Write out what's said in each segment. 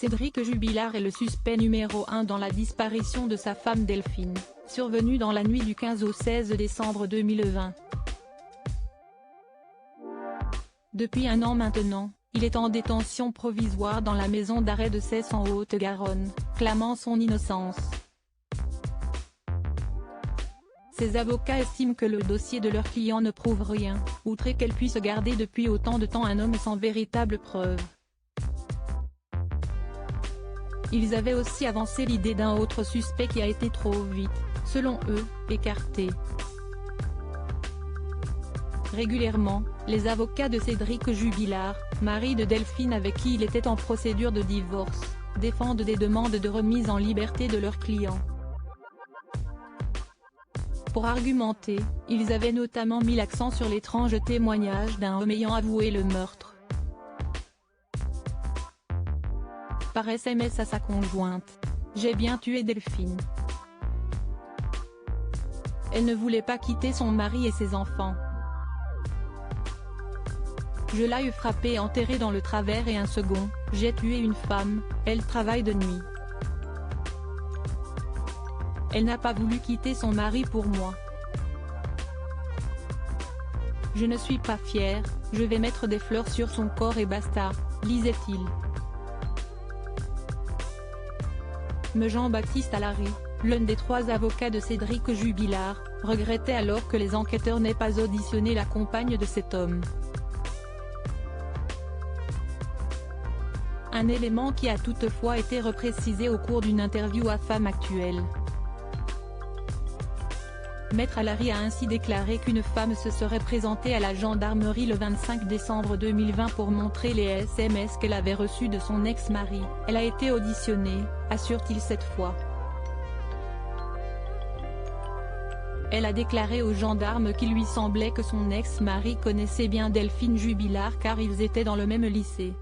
Cédric Jubilard est le suspect numéro 1 dans la disparition de sa femme Delphine, survenue dans la nuit du 15 au 16 décembre 2020. Depuis un an maintenant, il est en détention provisoire dans la maison d'arrêt de Cesse en Haute-Garonne, clamant son innocence. Ses avocats estiment que le dossier de leur client ne prouve rien, outré qu'elle puisse garder depuis autant de temps un homme sans véritable preuve. Ils avaient aussi avancé l'idée d'un autre suspect qui a été trop vite, selon eux, écarté. Régulièrement, les avocats de Cédric Jubilard, mari de Delphine avec qui il était en procédure de divorce, défendent des demandes de remise en liberté de leurs clients. Pour argumenter, ils avaient notamment mis l'accent sur l'étrange témoignage d'un homme ayant avoué le meurtre par SMS à sa conjointe. « J'ai bien tué Delphine. Elle ne voulait pas quitter son mari et ses enfants. Je l'ai frappée et enterrée dans le travers et un second, j'ai tué une femme, elle travaille de nuit. Elle n'a pas voulu quitter son mari pour moi. Je ne suis pas fière, je vais mettre des fleurs sur son corps et basta », lisait-il. Mais Jean-Baptiste Allary, l'un des 3 avocats de Cédric Jubilard, regrettait alors que les enquêteurs n'aient pas auditionné la compagne de cet homme. Un élément qui a toutefois été reprécisé au cours d'une interview à Femme Actuelle. Maître Allary a ainsi déclaré qu'une femme se serait présentée à la gendarmerie le 25 décembre 2020 pour montrer les SMS qu'elle avait reçus de son ex-mari. Elle a été auditionnée, assure-t-il cette fois. Elle a déclaré aux gendarmes qu'il lui semblait que son ex-mari connaissait bien Delphine Jubilard car ils étaient dans le même lycée.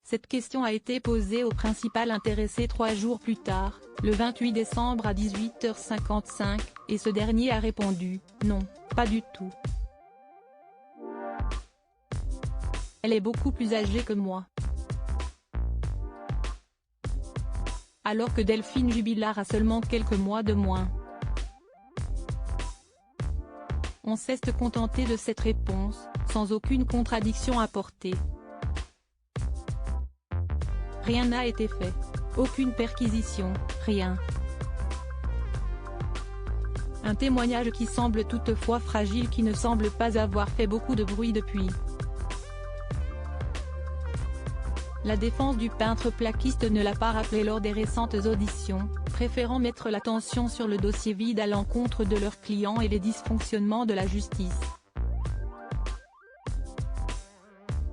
Cette question a été posée au principal intéressé 3 jours plus tard, le 28 décembre à 18h55, et ce dernier a répondu « Non, pas du tout. Elle est beaucoup plus âgée que moi. » Alors que Delphine Jubilard a seulement quelques mois de moins. On s'est contenté de cette réponse, sans aucune contradiction apportée. Rien n'a été fait. Aucune perquisition, rien. Un témoignage qui semble toutefois fragile qui ne semble pas avoir fait beaucoup de bruit depuis. La défense du peintre plaquiste ne l'a pas rappelé lors des récentes auditions, préférant mettre l'attention sur le dossier vide à l'encontre de leurs clients et les dysfonctionnements de la justice.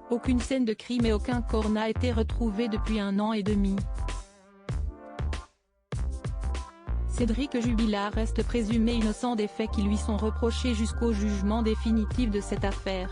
Aucune scène de crime et aucun corps n'a été retrouvé depuis 1 an et demi. Cédric Jubilard reste présumé innocent des faits qui lui sont reprochés jusqu'au jugement définitif de cette affaire.